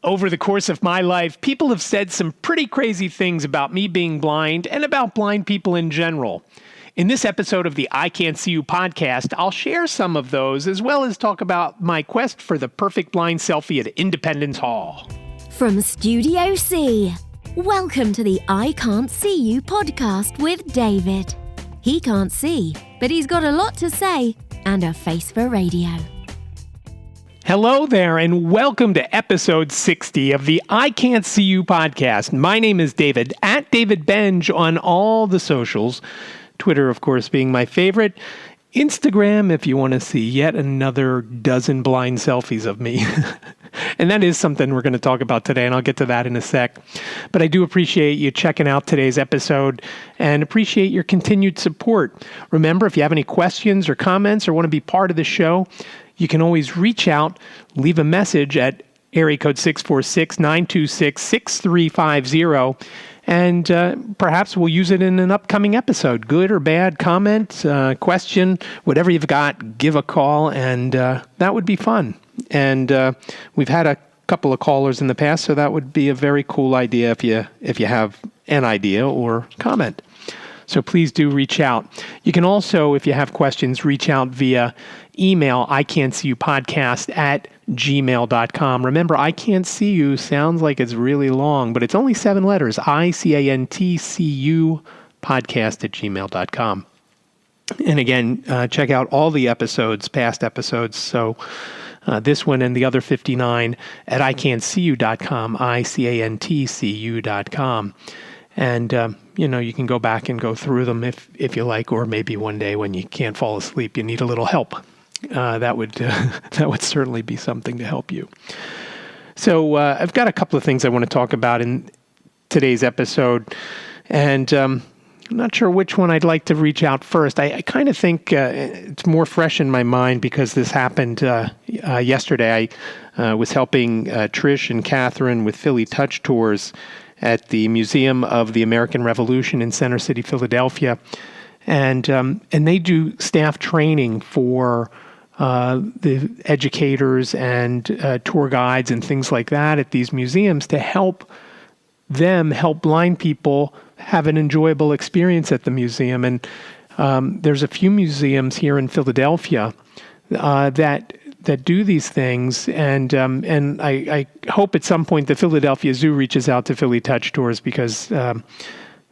Over the course of my life, people have said some pretty crazy things about me being blind and about blind people in general. In this episode of the I Can't See You podcast, I'll share some of those as well as talk about my quest for the perfect blind selfie at Independence Hall. From Studio C, welcome to the I Can't See You podcast with David. He can't see, but he's got a lot to say and a face for radio. Hello there, and welcome to episode 60 of the I Can't See You podcast. My name is David, at David Benj on all the socials. Twitter, of course, being my favorite. Instagram, if you want to see yet another dozen blind selfies of me. And that is something we're going to talk about today, and I'll get to that in a sec. But I do appreciate you checking out today's episode and appreciate your continued support. Remember, if you have any questions or comments or want to be part of the show, you can always reach out, leave a message at area code 646-926-6350, and perhaps we'll use it in an upcoming episode. Good or bad comment, question, whatever you've got, give a call, and that would be fun. And we've had a couple of callers in the past, so that would be a very cool idea if you have an idea or comment. So please do reach out. You can also, if you have questions, reach out via email, ican'tseeyouPodcast@gmail.com. Remember, I Can't See You sounds like it's really long, but it's only 7 letters, ICANTCU podcast@gmail.com. And again, check out all the episodes, past episodes. So this one and the other 59 at ican'tseeyou.com, ICANTCU.com. And, you can go back and go through them if you like, or maybe one day when you can't fall asleep, you need a little help. That would certainly be something to help you. So I've got a couple of things I want to talk about in today's episode, and I'm not sure which one I'd like to reach out first. I kind of think it's more fresh in my mind because this happened yesterday. I was helping Trish and Catherine with Philly Touch Tours at the Museum of the American Revolution in Center City, Philadelphia. And they do staff training for the educators and tour guides and things like that at these museums to help blind people have an enjoyable experience at the museum. And there's a few museums here in Philadelphia that do these things, and I hope at some point the Philadelphia Zoo reaches out to Philly Touch Tours because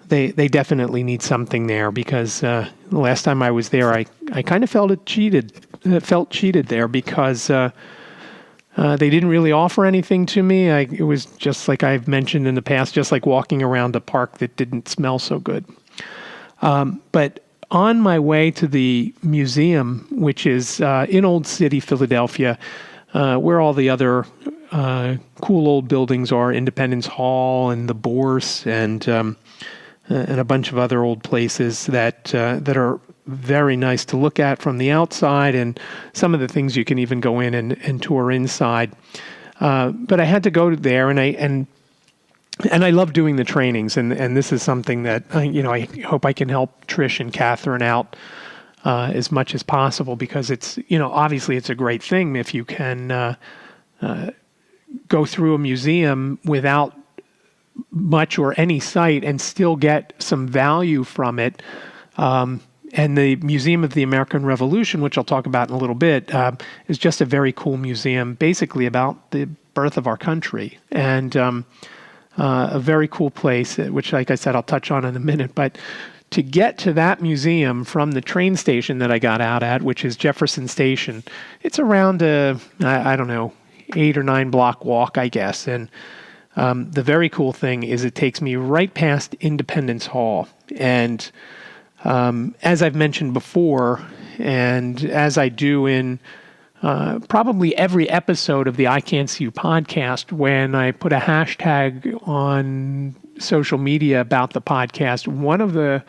they definitely need something there. Because the last time I was there, I kind of felt cheated there because they didn't really offer anything to me. It was just like I've mentioned in the past, just like walking around a park that didn't smell so good. But on my way to the museum, which is in Old City, Philadelphia, where all the other cool old buildings are, Independence Hall and the Bourse and a bunch of other old places that are very nice to look at from the outside, and some of the things you can even go in and tour inside. But I had to go there, and I love doing the trainings, and this is something that I hope I can help Trish and Catherine out as much as possible, because it's obviously it's a great thing if you can go through a museum without much or any sight and still get some value from it. And the Museum of the American Revolution, which I'll talk about in a little bit, is just a very cool museum, basically about the birth of our country, and a very cool place, which, like I said, I'll touch on in a minute. But to get to that museum from the train station that I got out at, which is Jefferson Station, it's around a, 8 or 9 block walk, I guess. And the very cool thing is it takes me right past Independence Hall. And as I've mentioned before, and as I do in probably every episode of the I Can't See You podcast, when I put a hashtag on social media about the podcast, one of the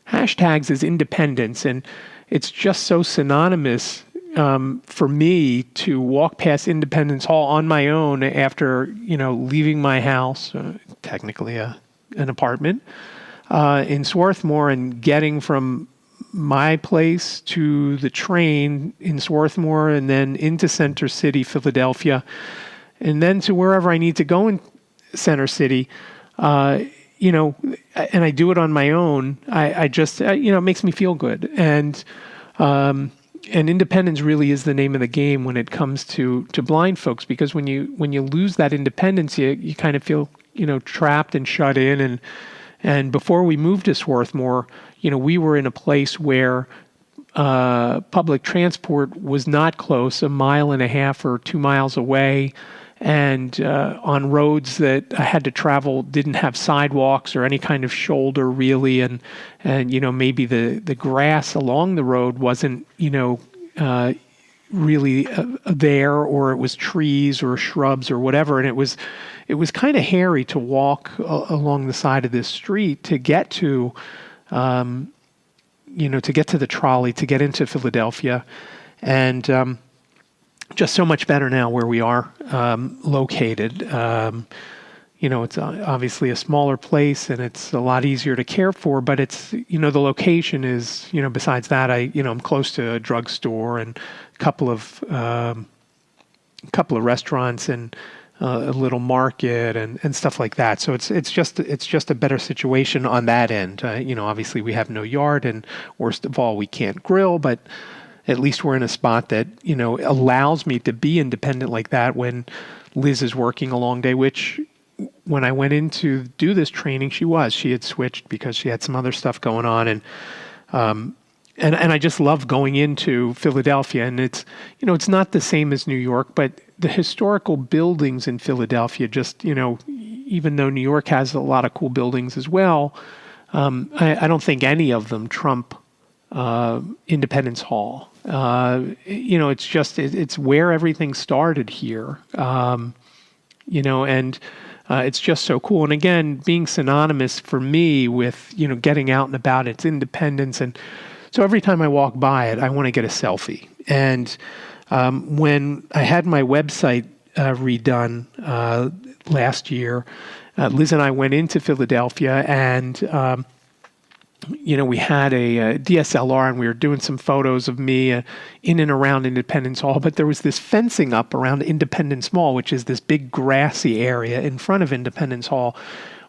hashtags is independence. And it's just so synonymous for me to walk past Independence Hall on my own after, leaving my house, technically an apartment, in Swarthmore, and getting from my place to the train in Swarthmore and then into Center City, Philadelphia, and then to wherever I need to go in Center City, and I do it on my own. I just, it makes me feel good. And independence really is the name of the game when it comes to blind folks, because when you lose that independence, you kind of feel, trapped and shut in. And before we moved to Swarthmore, we were in a place where public transport was not close, 1.5 miles or 2 miles away, and on roads that I had to travel didn't have sidewalks or any kind of shoulder really, and maybe the grass along the road wasn't really there, or it was trees or shrubs or whatever, and it was kind of hairy to walk along the side of this street to get to the trolley, to get into Philadelphia. And just so much better now where we are located. It's obviously a smaller place, and it's a lot easier to care for, but it's, the location is, besides that, I'm close to a drugstore and a couple of restaurants and a little market and stuff like that. So it's just a better situation on that end. Obviously we have no yard, and worst of all, we can't grill, but at least we're in a spot that, allows me to be independent like that when Liz is working a long day, which when I went in to do this training, she had switched because she had some other stuff going on. And I just love going into Philadelphia, and it's not the same as New York, but the historical buildings in Philadelphia, just, even though New York has a lot of cool buildings as well, I don't think any of them trump Independence Hall. It's where everything started here. And it's just so cool. And again, being synonymous for me with, getting out and about, its independence. And so every time I walk by it, I want to get a selfie. And when I had my website redone last year, Liz and I went into Philadelphia, and we had a DSLR, and we were doing some photos of me in and around Independence Hall, but there was this fencing up around Independence Mall, which is this big grassy area in front of Independence Hall,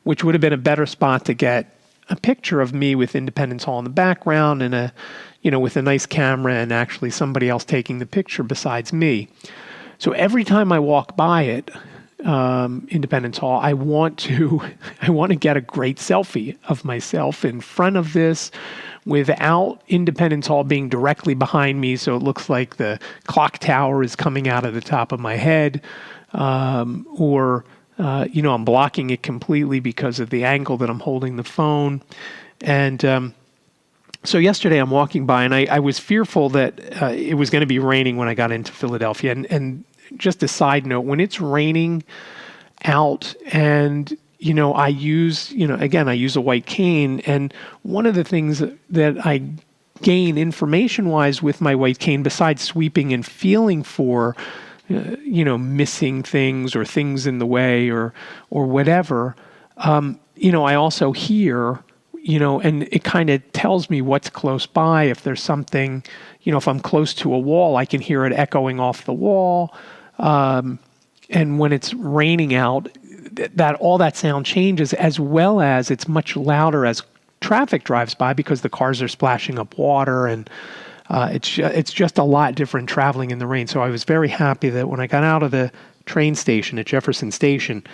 which would have been a better spot to get a picture of me with Independence Hall in the background and with a nice camera and actually somebody else taking the picture besides me. So every time I walk by it, Independence Hall, I want to get a great selfie of myself in front of this without Independence Hall being directly behind me, so it looks like the clock tower is coming out of the top of my head, or I'm blocking it completely because of the angle that I'm holding the phone. And so yesterday I'm walking by, and I was fearful that it was going to be raining when I got into Philadelphia. And just a side note, when it's raining out and, I use a white cane, and one of the things that I gain information-wise with my white cane, besides sweeping and feeling for, missing things or things in the way or whatever, I also hear, and it kind of tells me what's close by. If there's something, if I'm close to a wall, I can hear it echoing off the wall. And when it's raining out, all that sound changes, as well as it's much louder as traffic drives by because the cars are splashing up water, and it's just a lot different traveling in the rain. So I was very happy that when I got out of the train station at Jefferson Station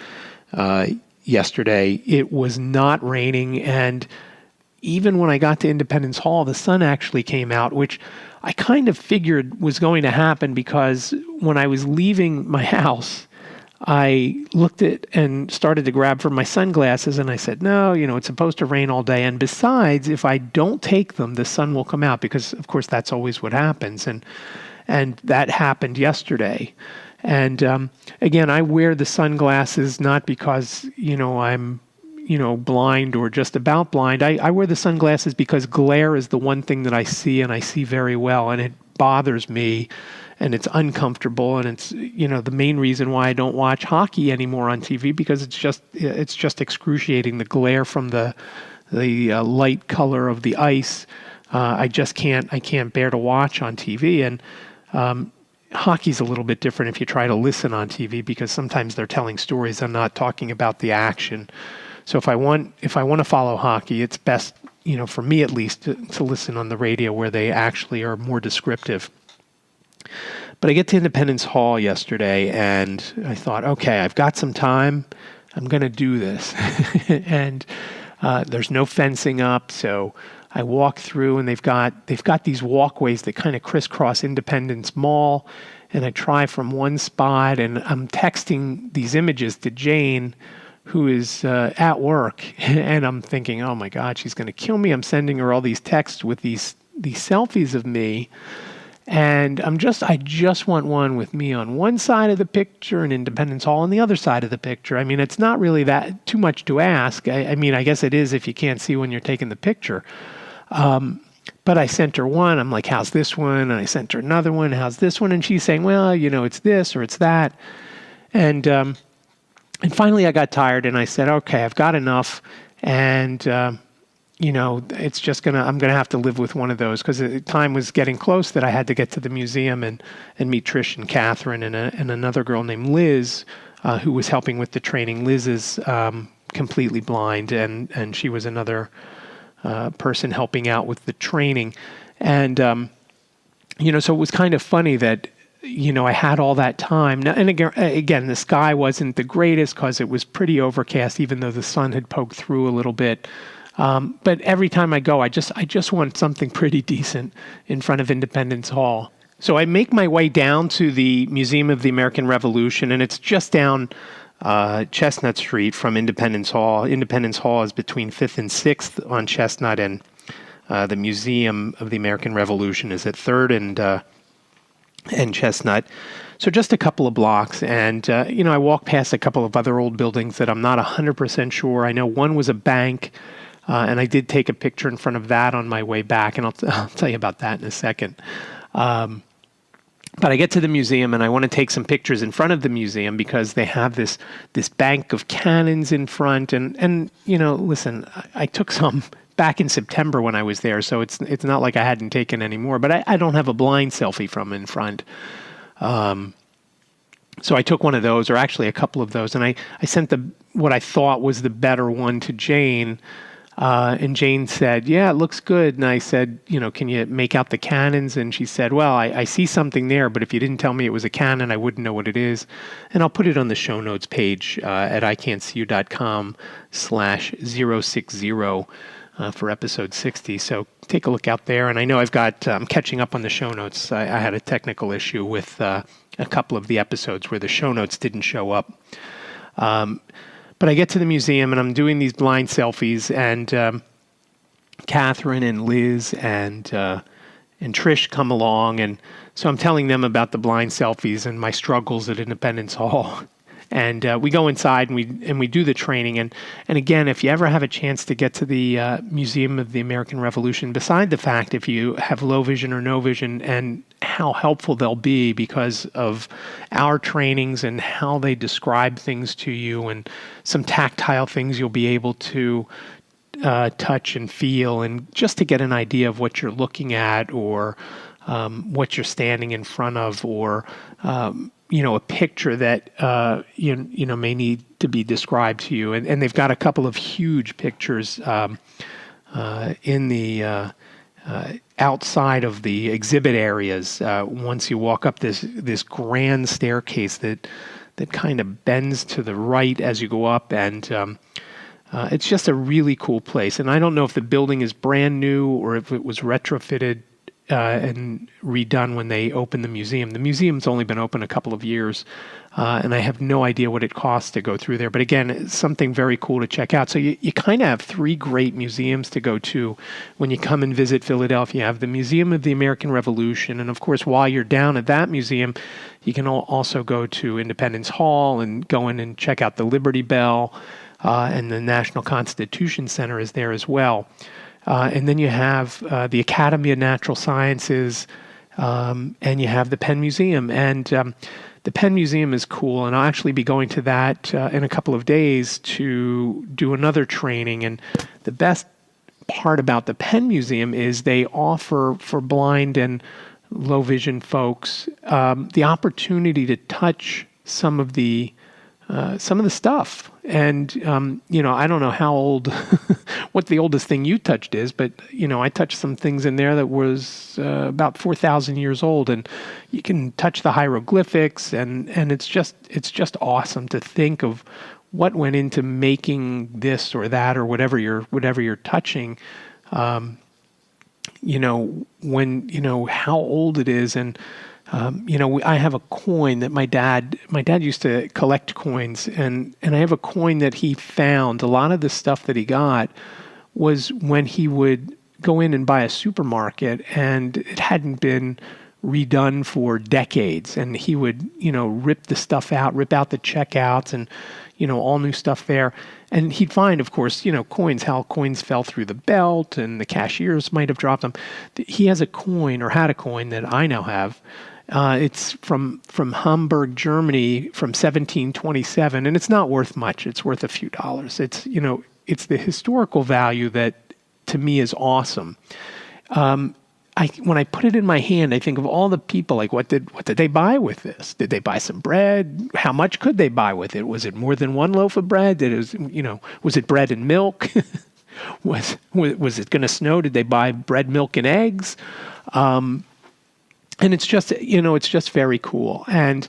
yesterday, it was not raining, and even when I got to Independence Hall, the sun actually came out, which I kind of figured was going to happen, because when I was leaving my house, I looked at and started to grab for my sunglasses, and I said, no, it's supposed to rain all day. And besides, if I don't take them, the sun will come out, because of course that's always what happens. And that happened yesterday. And again, I wear the sunglasses not because, I'm blind or just about blind. I wear the sunglasses because glare is the one thing that I see, and I see very well, and it bothers me, and it's uncomfortable, and it's, the main reason why I don't watch hockey anymore on TV, because it's just excruciating, the glare from the light color of the ice. I can't bear to watch on TV. hockey's a little bit different if you try to listen on TV, because sometimes they're telling stories and not talking about the action. So if I want to follow hockey, it's best, for me at least, to listen on the radio where they actually are more descriptive. But I get to Independence Hall yesterday and I thought, okay, I've got some time. I'm going to do this. And there's no fencing up, so I walk through, and they've got these walkways that kind of crisscross Independence Mall, and I try from one spot, and I'm texting these images to Jane, who is at work, and I'm thinking, oh my God, she's going to kill me. I'm sending her all these texts with these selfies of me. And I just want one with me on one side of the picture and Independence Hall on the other side of the picture. I mean, it's not really that too much to ask. I mean, I guess it is if you can't see when you're taking the picture. But I sent her one. I'm like, how's this one? And I sent her another one. How's this one? And she's saying, well, it's this or it's that. And finally I got tired and I said, okay, I've got enough. And, it's just I'm going to have to live with one of those, because the time was getting close that I had to get to the museum and meet Trish and Catherine and another girl named Liz, who was helping with the training. Liz is completely blind, and she was another person helping out with the training. And, so it was kind of funny that, I had all that time. Now, and again, the sky wasn't the greatest because it was pretty overcast, even though the sun had poked through a little bit. But every time I go, I just want something pretty decent in front of Independence Hall. So I make my way down to the Museum of the American Revolution, and it's just down Chestnut Street from Independence Hall. Independence Hall is between 5th and 6th on Chestnut, and the Museum of the American Revolution is at 3rd and Chestnut. So just a couple of blocks, and I walked past a couple of other old buildings that I'm not 100% sure. I know one was a bank, and I did take a picture in front of that on my way back, and I'll tell you about that in a second. But I get to the museum, and I want to take some pictures in front of the museum because they have this bank of cannons in front. And listen, I took some back in September when I was there, so it's not like I hadn't taken any more. But I don't have a blind selfie from in front. So I took one of those, or actually a couple of those, and I sent what I thought was the better one to Jane. And Jane said, yeah, it looks good. And I said, can you make out the cannons? And she said, well, I see something there, but if you didn't tell me it was a cannon, I wouldn't know what it is. And I'll put it on the show notes page at ican'tseeyou.com/060 for episode 60. So take a look out there. And I know I'm catching up on the show notes. I had a technical issue with a couple of the episodes where the show notes didn't show up. But I get to the museum, and I'm doing these blind selfies, and Catherine and Liz and Trish come along, and so I'm telling them about the blind selfies and my struggles at Independence Hall. And we go inside and we do the training. And again, if you ever have a chance to get to the Museum of the American Revolution, beside the fact if you have low vision or no vision, and how helpful they'll be because of our trainings and how they describe things to you, and some tactile things you'll be able to touch and feel, and just to get an idea of what you're looking at, or what you're standing in front of, or a picture that may need to be described to you. And they've got a couple of huge pictures in the outside of the exhibit areas. Once you walk up this grand staircase that kind of bends to the right as you go up, and it's just a really cool place. And I don't know if the building is brand new or if it was retrofitted and redone when they opened the museum. The museum's only been open a couple of years, and I have no idea what it costs to go through there. But again, it's something very cool to check out. So you kind of have three great museums to go to when you come and visit Philadelphia. You have the Museum of the American Revolution, and of course, while you're down at that museum, you can also go to Independence Hall and go in and check out the Liberty Bell, and the National Constitution Center is there as well. And then you have the Academy of Natural Sciences, and you have the Penn Museum. And the Penn Museum is cool, and I'll actually be going to that in a couple of days to do another training. And the best part about the Penn Museum is they offer for blind and low vision folks, the opportunity to touch some of the stuff. And, I don't know how old, what the oldest thing you touched is, but, I touched some things in there that was about 4,000 years old, and you can touch the hieroglyphics, and it's just awesome to think of what went into making this or that or whatever you're touching. How old it is. And, I have a coin that my dad used to collect coins, and I have a coin that he found. A lot of the stuff that he got was when he would go in and buy a supermarket and it hadn't been redone for decades. And he would, rip the stuff out, rip out the checkouts and, all new stuff there. And he'd find, of course, coins, how coins fell through the belt and the cashiers might have dropped them. He has a coin, or had a coin, that I now have. It's from Hamburg, Germany, from 1727, and it's not worth much. It's worth a few dollars. It's the historical value that to me is awesome. When I put it in my hand, I think of all the people. Like, what did they buy with this? Did they buy some bread? How much could they buy with it? Was it more than one loaf of bread? Was it bread and milk? was it going to snow? Did they buy bread, milk, and eggs? And it's just very cool. And,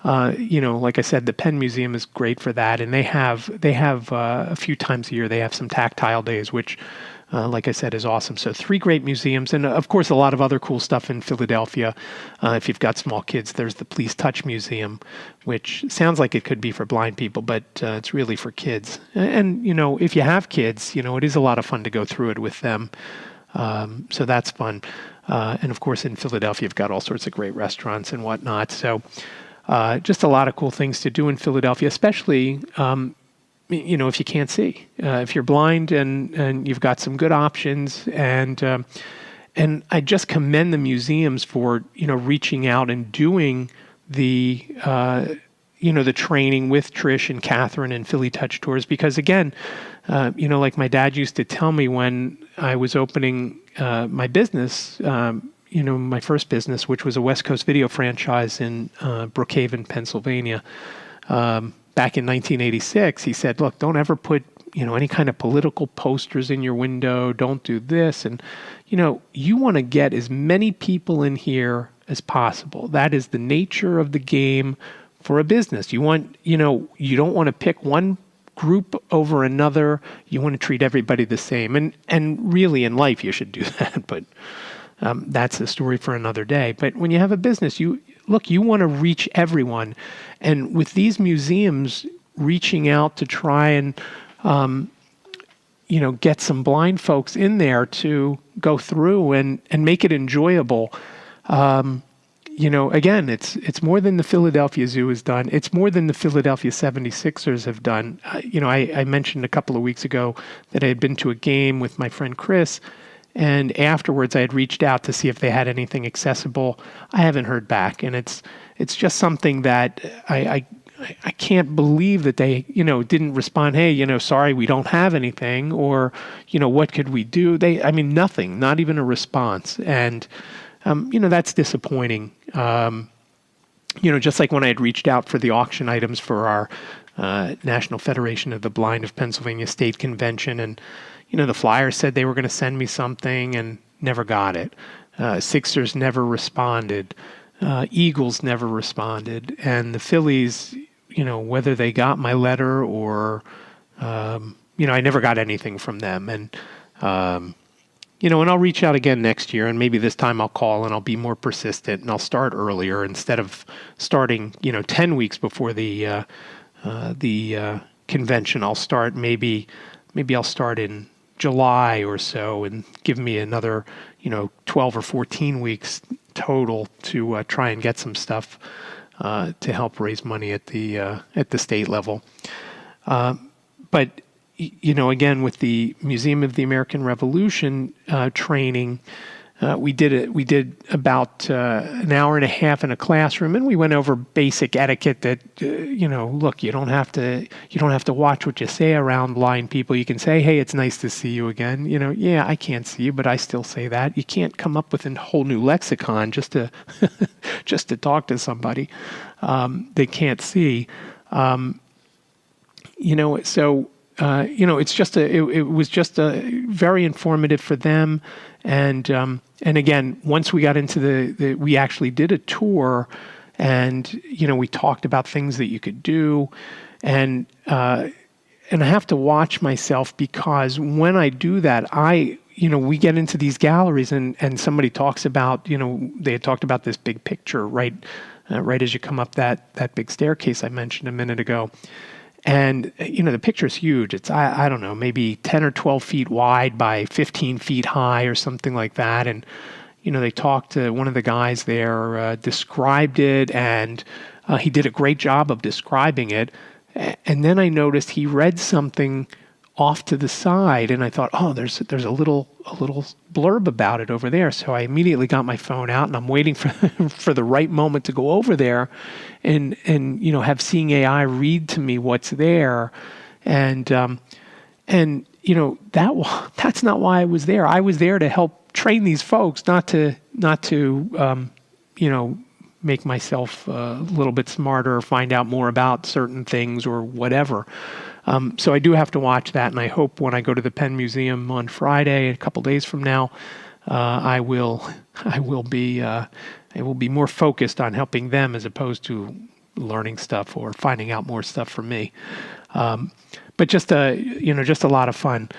like I said, the Penn Museum is great for that. And they have a few times a year, they have some tactile days, which, like I said, is awesome. So 3 great museums. And of course, a lot of other cool stuff in Philadelphia. If you've got small kids, there's the Please Touch Museum, which sounds like it could be for blind people, but it's really for kids. And, if you have kids, it is a lot of fun to go through it with them. So that's fun. And of course, in Philadelphia, you've got all sorts of great restaurants and whatnot. So just a lot of cool things to do in Philadelphia, especially, if you can't see. If you're blind and you've got some good options. And I just commend the museums for, reaching out and doing the training with Trish and Catherine and Philly Touch Tours. Because again, like my dad used to tell me when I was opening my business, my first business, which was a West Coast video franchise in Brookhaven, Pennsylvania, back in 1986, he said, look, don't ever put, any kind of political posters in your window. Don't do this. And, you want to get as many people in here as possible. That is the nature of the game for a business. You want, you don't want to pick one group over another. You want to treat everybody the same. And really in life, you should do that. But that's a story for another day. But when you have a business, you want to reach everyone. And with these museums reaching out to try and, get some blind folks in there to go through and make it enjoyable. Again, it's more than the Philadelphia Zoo has done. It's more than the Philadelphia 76ers have done. I mentioned a couple of weeks ago that I had been to a game with my friend Chris, and afterwards I had reached out to see if they had anything accessible. I haven't heard back, and it's just something that I can't believe that they, didn't respond, hey, sorry, we don't have anything, or, what could we do? Nothing, not even a response. And, that's disappointing. Just like when I had reached out for the auction items for our National Federation of the Blind of Pennsylvania State Convention, and, the Flyers said they were going to send me something and never got it. Sixers never responded. Eagles never responded. And the Phillies, whether they got my letter or, I never got anything from them. And, and I'll reach out again next year, and maybe this time I'll call and I'll be more persistent and I'll start earlier instead of starting, 10 weeks before the convention. I'll start maybe I'll start in July or so and give me another, 12 or 14 weeks total to try and get some stuff to help raise money at the state level. But again, with the Museum of the American Revolution training, We did about an hour and a half in a classroom, and we went over basic etiquette that look, you don't have to watch what you say around blind people. You can say, "Hey, it's nice to see you again." Yeah, I can't see you, but I still say that. You can't come up with a whole new lexicon just to just to talk to somebody they can't see. It was just a very informative for them. And again, once we got into we actually did a tour, and we talked about things that you could do, and I have to watch myself, because when I do that, we get into these galleries, and somebody talks about, they had talked about this big picture right as you come up that big staircase I mentioned a minute ago. And, the picture's huge. It's, I don't know, maybe 10 or 12 feet wide by 15 feet high or something like that. And, they talked to one of the guys there, described it, and he did a great job of describing it. And then I noticed he read something off to the side, and I thought, oh, there's a little blurb about it over there. So I immediately got my phone out, and I'm waiting for the right moment to go over there and have Seeing AI read to me what's there. And that's not why I was there. I was there to help train these folks, not to make myself a little bit smarter or find out more about certain things or whatever. So I do have to watch that, and I hope when I go to the Penn Museum on Friday, a couple days from now, I will be more focused on helping them as opposed to learning stuff or finding out more stuff for me. But just a lot of fun.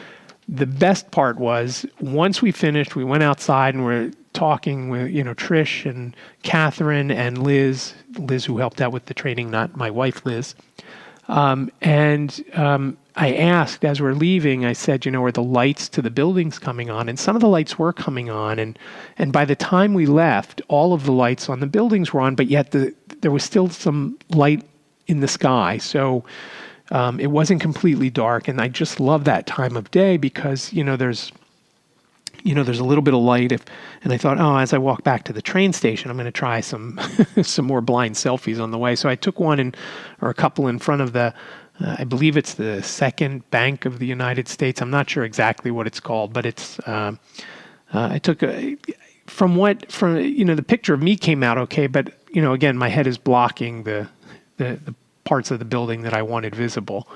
The best part was, once we finished, we went outside and we're talking with Trish and Catherine and Liz who helped out with the training, not my wife Liz. I asked, as we're leaving, I said, are the lights to the buildings coming on? And some of the lights were coming on, and by the time we left, all of the lights on the buildings were on, but yet there was still some light in the sky. So it wasn't completely dark, and I just love that time of day because there's a little bit of light. And I thought, as I walk back to the train station, I'm going to try some more blind selfies on the way. So I took one or a couple in front of I believe it's the Second Bank of the United States. I'm not sure exactly what it's called, but it's. I took the picture of me came out okay, but again, my head is blocking the parts of the building that I wanted visible,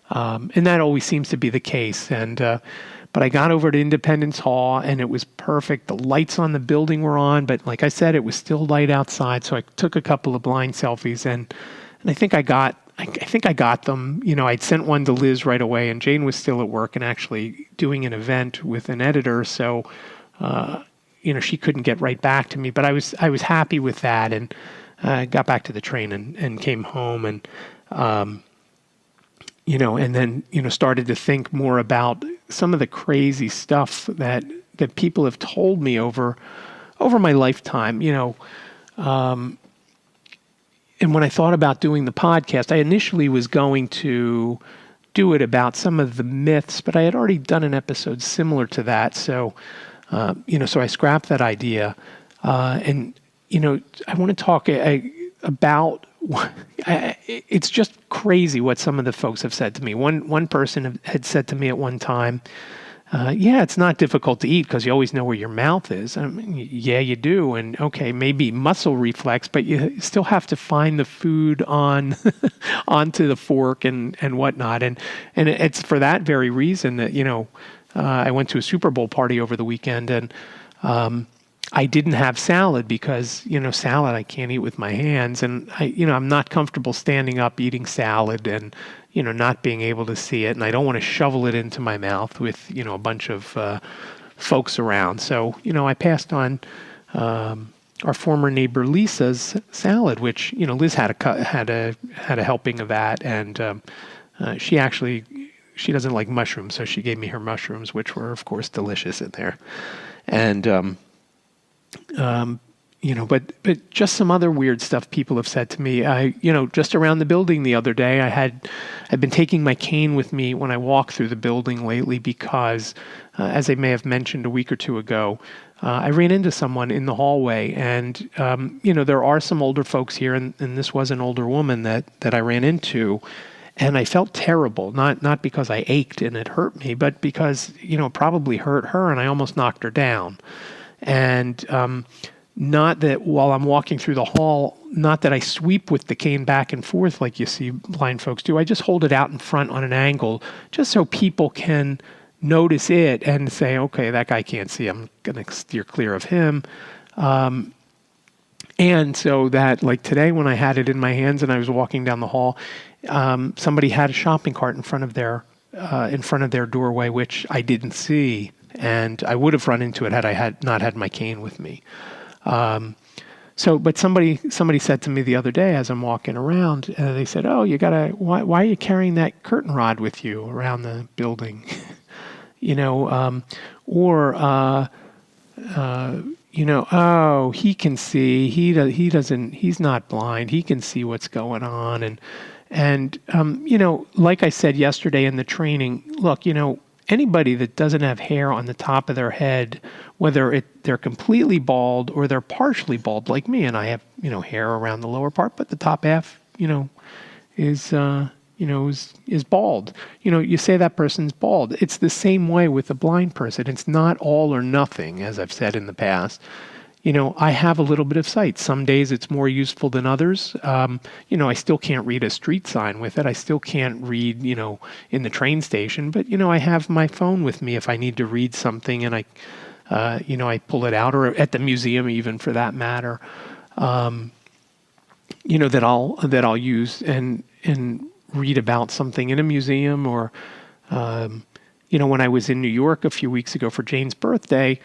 and that always seems to be the case. But I got over to Independence Hall, and it was perfect. The lights on the building were on, but like I said, it was still light outside. So I took a couple of blind selfies, and I think I got them. I'd sent one to Liz right away, and Jane was still at work and actually doing an event with an editor. So, she couldn't get right back to me. But I was happy with that, and got back to the train and came home, and and then started to think more about some of the crazy stuff that people have told me over my lifetime, and when I thought about doing the podcast, I initially was going to do it about some of the myths, but I had already done an episode similar to that. So, so I scrapped that idea. I want to talk about, it's just crazy what some of the folks have said to me. One person had said to me at one time, it's not difficult to eat because you always know where your mouth is. I mean, yeah, you do. And okay, maybe muscle reflex, but you still have to find the food onto the fork and whatnot. And it's for that very reason that, I went to a Super Bowl party over the weekend, and I didn't have salad because, salad I can't eat with my hands. And I'm not comfortable standing up eating salad and, not being able to see it. And I don't want to shovel it into my mouth with, a bunch of folks around. So, I passed on our former neighbor Lisa's salad, which, Liz had a helping of that. And she doesn't like mushrooms. So she gave me her mushrooms, which were, of course, delicious in there. And, but just some other weird stuff people have said to me. Just around the building the other day, I've been taking my cane with me when I walk through the building lately because, as I may have mentioned a week or two ago, I ran into someone in the hallway, and there are some older folks here, and this was an older woman that I ran into, and I felt terrible, not because I ached and it hurt me, but because it probably hurt her, and I almost knocked her down. And not that while I'm walking through the hall, not that I sweep with the cane back and forth like you see blind folks do. I just hold it out in front on an angle, just so people can notice it and say, okay, that guy can't see. I'm going to steer clear of him. And so that, like today when I had it in my hands and I was walking down the hall, somebody had a shopping cart in front of their doorway, which I didn't see. And I would have run into it had I not had my cane with me. But somebody said to me the other day as I'm walking around, they said, "Oh, why are you carrying that curtain rod with you around the building?" Oh, he can see. He's not blind. He can see what's going on. And like I said yesterday in the training, look, anybody that doesn't have hair on the top of their head, whether they're completely bald or they're partially bald like me, and I have, hair around the lower part, but the top half, is bald. You say that person's bald. It's the same way with a blind person. It's not all or nothing, as I've said in the past. I have a little bit of sight. Some days it's more useful than others. I still can't read a street sign with it. I still can't read, in the train station. But, I have my phone with me if I need to read something, and I pull it out, or at the museum even for that matter, that I'll use and read about something in a museum. Or, when I was in New York a few weeks ago for Jane's birthday,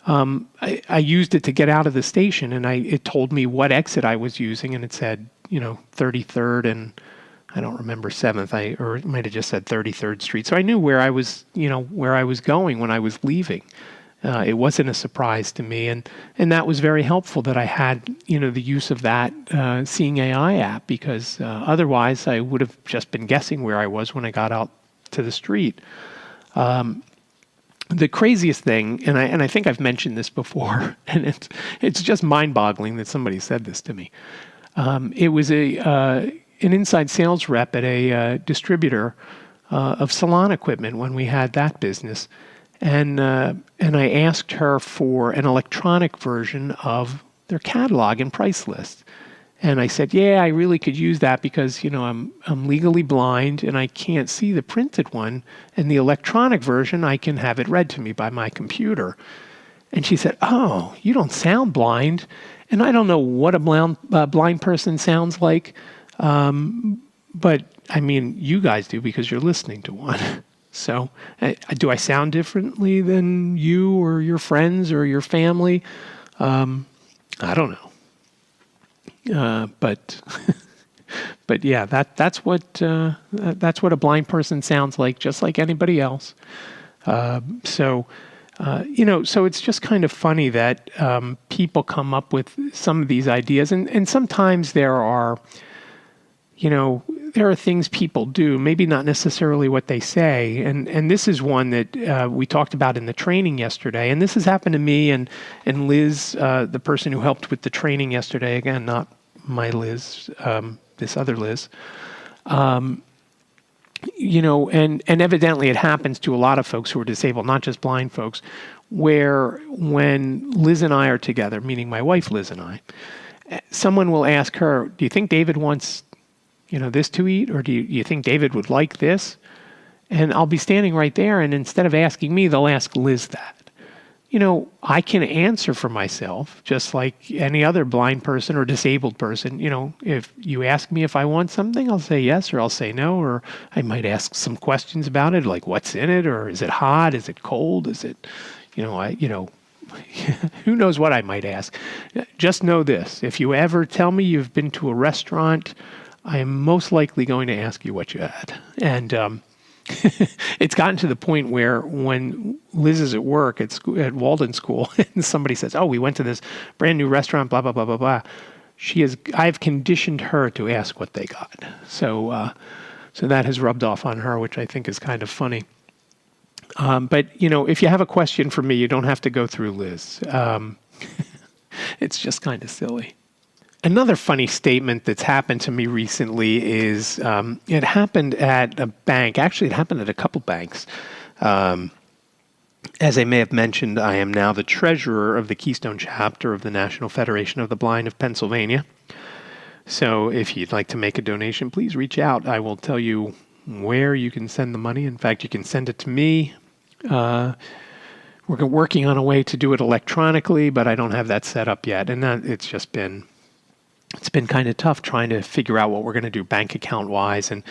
I used it to get out of the station, and it told me what exit I was using, and it said, 33rd and I don't remember 7th, or it might have just said 33rd Street. So I knew where I was going when I was leaving. It wasn't a surprise to me, and that was very helpful that I had, the use of that Seeing AI app, because otherwise I would have just been guessing where I was when I got out to the street. The craziest thing, and I think I've mentioned this before, and it's just mind-boggling that somebody said this to me. It was an inside sales rep at a distributor of salon equipment when we had that business, and I asked her for an electronic version of their catalog and price list. And I said, yeah, I really could use that because, I'm legally blind and I can't see the printed one. And the electronic version, I can have it read to me by my computer. And she said, oh, you don't sound blind. And I don't know what a blind person sounds like. But, you guys do because you're listening to one. So do I sound differently than you or your friends or your family? I don't know. But yeah, that's what a blind person sounds like, just like anybody else. So it's just kind of funny that people come up with some of these ideas, and sometimes there are things people do, maybe not necessarily what they say, and this is one that we talked about in the training yesterday, and this has happened to me and Liz, the person who helped with the training yesterday. Again, not my Liz, this other Liz. And evidently it happens to a lot of folks who are disabled, not just blind folks, where when Liz and I are together, meaning my wife Liz and I, someone will ask her, do you think David wants this to eat, or do you think David would like this? And I'll be standing right there, and instead of asking me, they'll ask Liz that. I can answer for myself just like any other blind person or disabled person. If you ask me if I want something, I'll say yes, or I'll say no, or I might ask some questions about it, like what's in it, or is it hot, is it cold, is it, who knows what I might ask. Just know this: if you ever tell me you've been to a restaurant, I am most likely going to ask you what you had. And it's gotten to the point where when Liz is at work at Walden School, and somebody says, "Oh, we went to this brand new restaurant, blah blah blah blah blah," I've conditioned her to ask what they got. So that has rubbed off on her, which I think is kind of funny. But, if you have a question for me, you don't have to go through Liz. It's just kind of silly. Another funny statement that's happened to me recently is it happened at a bank. Actually, it happened at a couple banks. As I may have mentioned, I am now the treasurer of the Keystone Chapter of the National Federation of the Blind of Pennsylvania. So if you'd like to make a donation, please reach out. I will tell you where you can send the money. In fact, you can send it to me. We're working on a way to do it electronically, but I don't have that set up yet. And it's been kind of tough trying to figure out what we're going to do bank account wise. And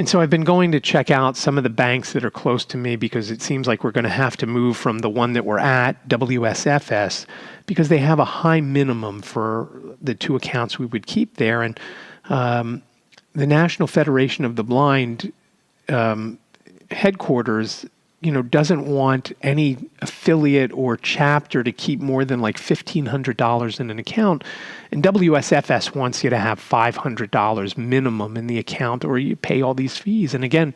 so I've been going to check out some of the banks that are close to me because it seems like we're going to have to move from the one that we're at, WSFS, because they have a high minimum for the two accounts we would keep there. And the National Federation of the Blind headquarters, doesn't want any affiliate or chapter to keep more than like $1,500 in an account. And WSFS wants you to have $500 minimum in the account or you pay all these fees. And again,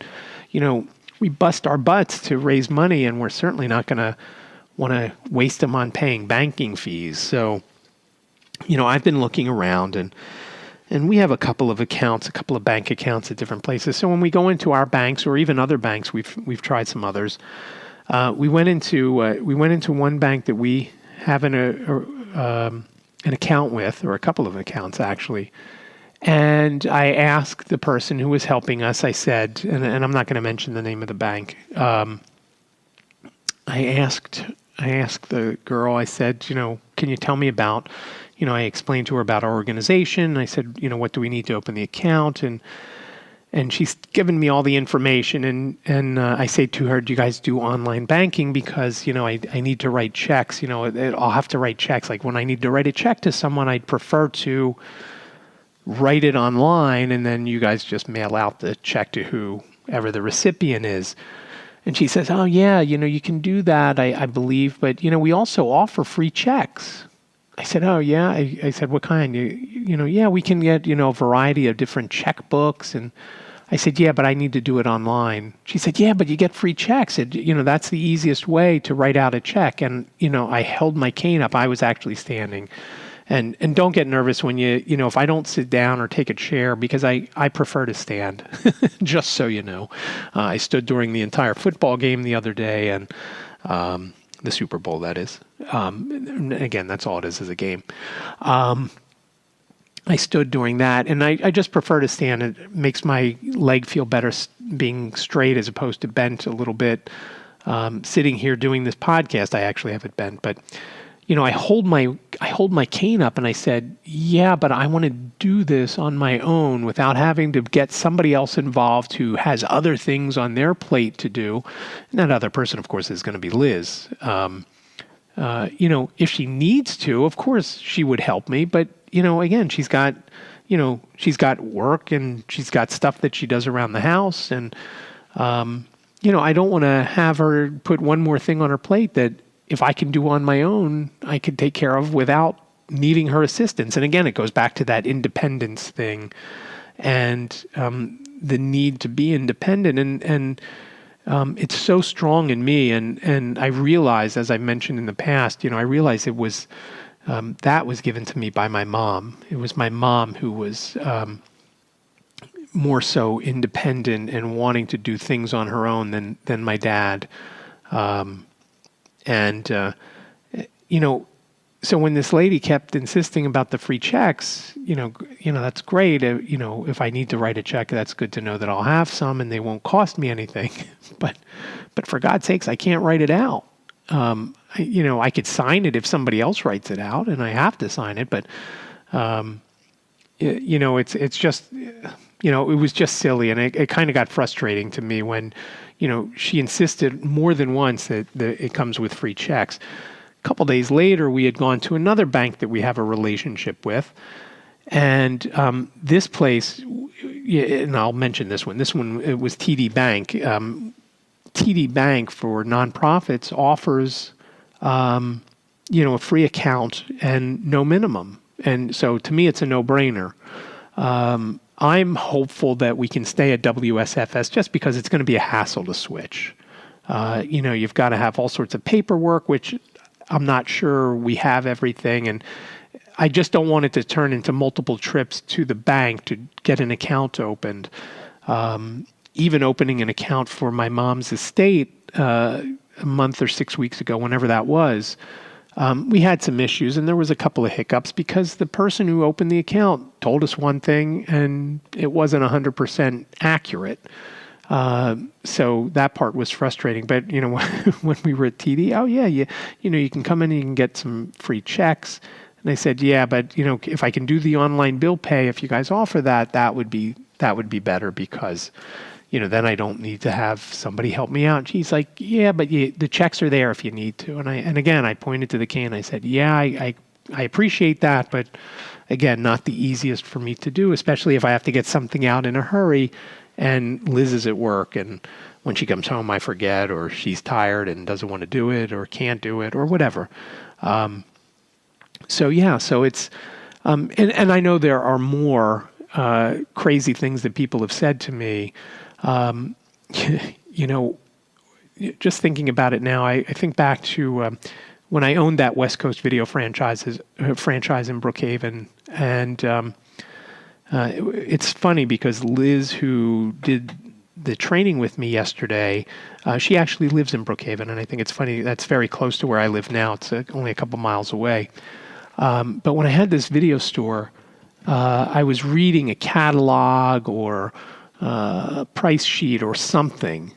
we bust our butts to raise money and we're certainly not going to want to waste them on paying banking fees. So, I've been looking around and we have a couple of bank accounts at different places. So when we go into our banks or even other banks, we've tried some others. We went into one bank that we have an account with, or a couple of accounts actually. And I asked the person who was helping us. I said, and I'm not going to mention the name of the bank. I asked the girl. I said, can you tell me about? I explained to her about our organization. I said, what do we need to open the account? And she's given me all the information. And I say to her, do you guys do online banking? Because, I need to write checks. I'll have to write checks. Like when I need to write a check to someone, I'd prefer to write it online. And then you guys just mail out the check to whoever the recipient is. And she says, oh, yeah, you can do that, I believe. But, we also offer free checks. I said, oh, yeah. I said, what kind? Yeah, we can get, a variety of different checkbooks. And I said, yeah, but I need to do it online. She said, yeah, but you get free checks. That's the easiest way to write out a check. And, I held my cane up. I was actually standing. And don't get nervous when if I don't sit down or take a chair, because I prefer to stand, just so you know. I stood during the entire football game the other day and the Super Bowl, that is. Again, that's all it is a game. I stood during that, and I just prefer to stand. It makes my leg feel better being straight as opposed to bent a little bit. Sitting here doing this podcast, I actually have it bent, but I hold my cane up and I said, yeah, but I want to do this on my own without having to get somebody else involved who has other things on their plate to do. And that other person, of course, is going to be Liz. If she needs to, of course she would help me. But, again, she's got work and she's got stuff that she does around the house. And, I don't want to have her put one more thing on her plate that if I can do on my own, I could take care of without needing her assistance. And again, it goes back to that independence thing and the need to be independent. And it's so strong in me. And I realized, as I mentioned in the past, I realized it was that was given to me by my mom. It was my mom who was more so independent and wanting to do things on her own than my dad. So when this lady kept insisting about the free checks, that's great. If I need to write a check, that's good to know that I'll have some and they won't cost me anything. But for God's sakes, I can't write it out. I could sign it if somebody else writes it out and I have to sign it. But, it's just, it was just silly. And it kind of got frustrating to me when, she insisted more than once that it comes with free checks. A couple days later, we had gone to another bank that we have a relationship with. And this place, and I'll mention this one. This one, it was TD Bank. TD Bank for nonprofits offers, a free account and no minimum. And so to me, it's a no-brainer. I'm hopeful that we can stay at WSFS just because it's going to be a hassle to switch. You've got to have all sorts of paperwork, which I'm not sure we have everything. And I just don't want it to turn into multiple trips to the bank to get an account opened. Even opening an account for my mom's estate a month or 6 weeks ago, whenever that was, we had some issues, and there was a couple of hiccups because the person who opened the account told us one thing and it wasn't 100% accurate. So that part was frustrating. But, when we were at TD, oh yeah, you can come in and you can get some free checks. And they said, yeah, but if I can do the online bill pay, if you guys offer that, that would be better because, then I don't need to have somebody help me out. And she's like, yeah, but the checks are there if you need to. And again, I pointed to the key and I said, yeah, I appreciate that, but again, not the easiest for me to do, especially if I have to get something out in a hurry. And Liz is at work, and when she comes home, I forget, or she's tired and doesn't want to do it, or can't do it, or whatever. So it's, and I know there are more crazy things that people have said to me. Just thinking about it now, I think back to when I owned that West Coast Video franchise in Brookhaven, and it's funny because Liz, who did the training with me yesterday, she actually lives in Brookhaven, and I think it's funny, that's very close to where I live now. It's only a couple miles away. But when I had this video store, I was reading a catalog or a price sheet or something,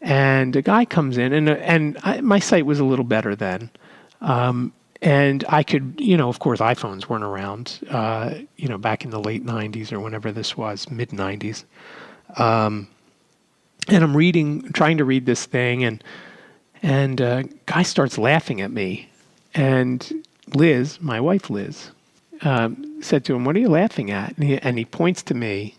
and a guy comes in, and my site was a little better then. And I could, of course, iPhones weren't around, back in the late 90s or whenever this was, mid 90s. And I'm trying to read this thing, and guy starts laughing at me. And Liz, my wife Liz, said to him, "What are you laughing at?" And he points to me,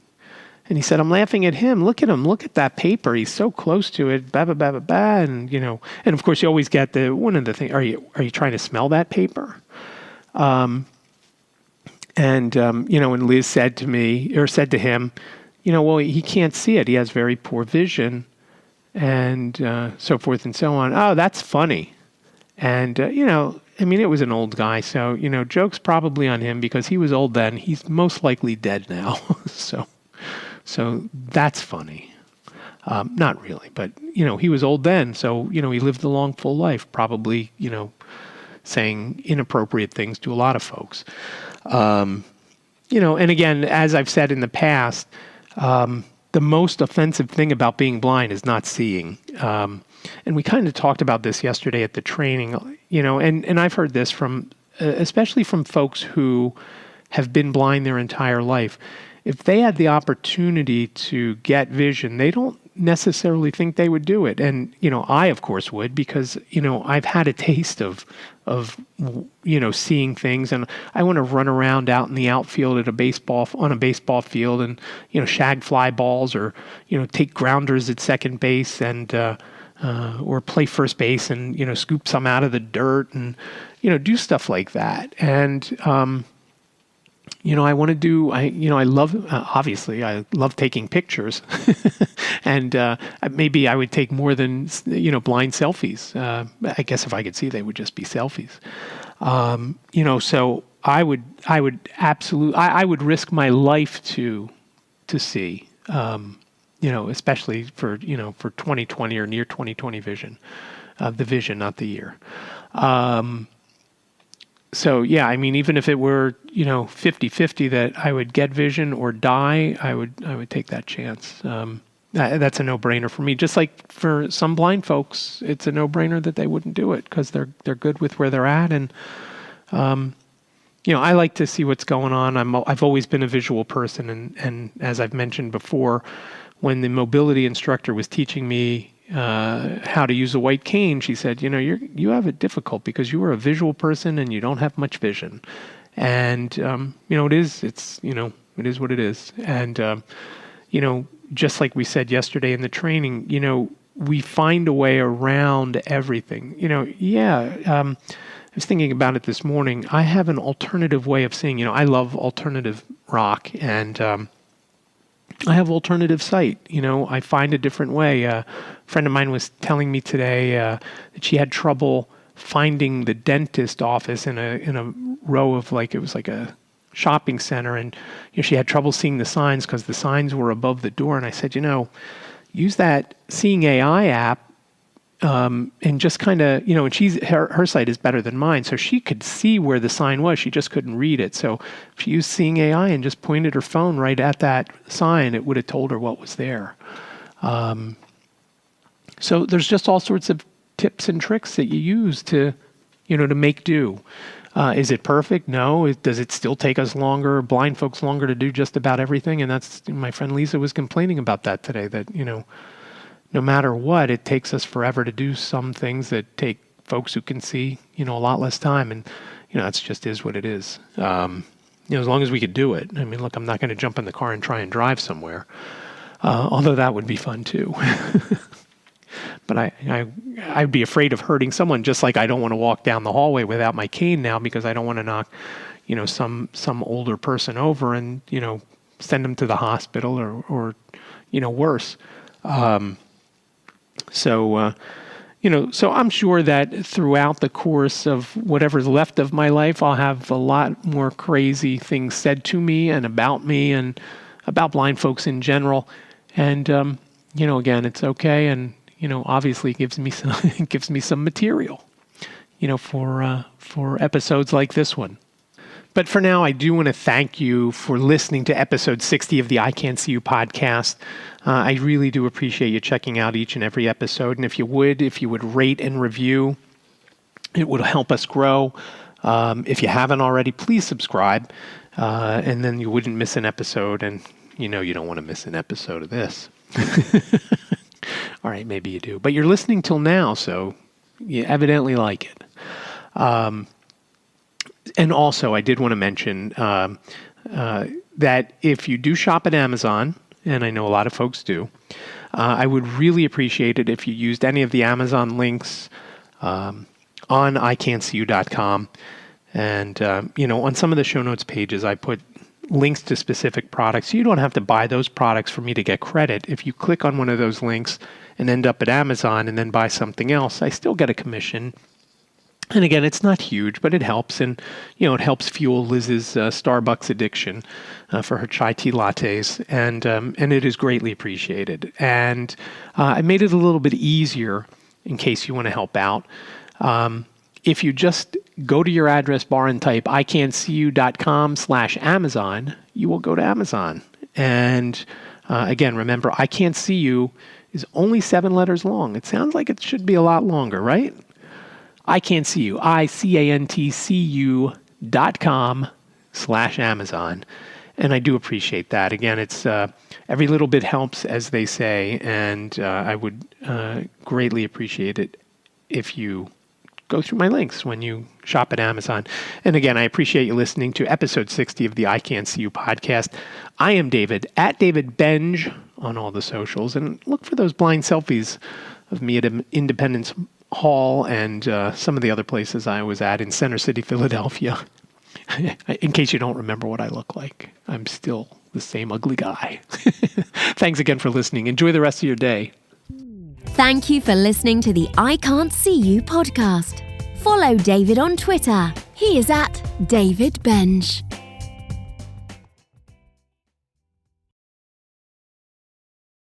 and he said, "I'm laughing at him. Look at him. Look at that paper. He's so close to it. Bah, bah, bah, bah, bah." And, and of course you always get one of the things, are you trying to smell that paper? And Liz said to me, or said to him, well, he can't see it. He has very poor vision, and so forth and so on. Oh, that's funny. And, it was an old guy. So, joke's probably on him because he was old then. He's most likely dead now. So that's funny. Not really, but, he was old then. So, he lived a long, full life, probably, saying inappropriate things to a lot of folks. And again, as I've said in the past, the most offensive thing about being blind is not seeing. And we kind of talked about this yesterday at the training, and I've heard this from, especially from folks who have been blind their entire life. If they had the opportunity to get vision, they don't necessarily think they would do it. And, I, of course, would because, I've had a taste of seeing things. And I want to run around out in the outfield on a baseball field and, shag fly balls or, take grounders at second base and, or play first base and, scoop some out of the dirt and, do stuff like that. And, I want to do, I love, obviously, I love taking pictures. And maybe I would take more than, blind selfies. I guess if I could see, they would just be selfies. So I would absolutely, I would risk my life to see, especially for 2020 or near 2020 vision, the vision, not the year. So yeah, even if it were, 50-50 that I would get vision or die, I would take that chance. That's a no-brainer for me. Just like for some blind folks, it's a no-brainer that they wouldn't do it because they're good with where they're at. And, I like to see what's going on. I've always been a visual person. And as I've mentioned before, when the mobility instructor was teaching me how to use a white cane, she said, you have it difficult because you are a visual person and you don't have much vision. And, it is what it is. And, just like we said yesterday in the training, we find a way around everything. I was thinking about it this morning. I have an alternative way of seeing, I love alternative rock and, I have alternative sight. I find a different way. A friend of mine was telling me today that she had trouble finding the dentist office in a row of it was like a shopping center, and she had trouble seeing the signs because the signs were above the door. And I said, use that Seeing AI app, and just kind of, and her sight is better than mine, so she could see where the sign was. She just couldn't read it. So if she used Seeing AI and just pointed her phone right at that sign, it would have told her what was there. So there's just all sorts of tips and tricks that you use to make do. Is it perfect? No. Does it still take us longer, blind folks longer, to do just about everything? And that's, my friend Lisa was complaining about that today, that, no matter what, it takes us forever to do some things that take folks who can see, a lot less time. And, that's just is what it is. As long as we could do it. I mean, look, I'm not going to jump in the car and try and drive somewhere. Although that would be fun too. But I'd be afraid of hurting someone, just like I don't want to walk down the hallway without my cane now, because I don't want to knock, some older person over and, send them to the hospital or worse. So I'm sure that throughout the course of whatever's left of my life, I'll have a lot more crazy things said to me and about about blind folks in general. And, again, it's okay. And, obviously it gives me some material, for episodes like this one. But for now, I do want to thank you for listening to episode 60 of the I Can't See You podcast. I really do appreciate you checking out each and every episode. And if you would rate and review, it would help us grow. If you haven't already, please subscribe, and then you wouldn't miss an episode. And you don't want to miss an episode of this. All right, maybe you do. But you're listening till now, so you evidently like it. And also, I did want to mention that if you do shop at Amazon, and I know a lot of folks do, I would really appreciate it if you used any of the Amazon links on ican'tseeyou.com. And, on some of the show notes pages, I put links to specific products. You don't have to buy those products for me to get credit. If you click on one of those links and end up at Amazon and then buy something else, I still get a commission. And again, it's not huge, but it helps. And, it helps fuel Liz's Starbucks addiction for her chai tea lattes. And it is greatly appreciated. And I made it a little bit easier in case you want to help out. If you just go to your address bar and type ican'tseeyou.com/Amazon, you will go to Amazon. And again, remember, I Can't See You is only 7 letters long. It sounds like it should be a lot longer, right? I Can't See You, ican'tseeyou.com/Amazon. And I do appreciate that. Again, it's every little bit helps, as they say, and I would greatly appreciate it if you go through my links when you shop at Amazon. And again, I appreciate you listening to episode 60 of the I Can't See You podcast. I am David, at David Benj on all the socials, and look for those blind selfies of me at Independence Hall and some of the other places I was at in Center City, Philadelphia. In case you don't remember what I look like, I'm still the same ugly guy. Thanks again for listening. Enjoy the rest of your day. Thank you for listening to the I Can't See You podcast. Follow David on Twitter. He is at David Benj.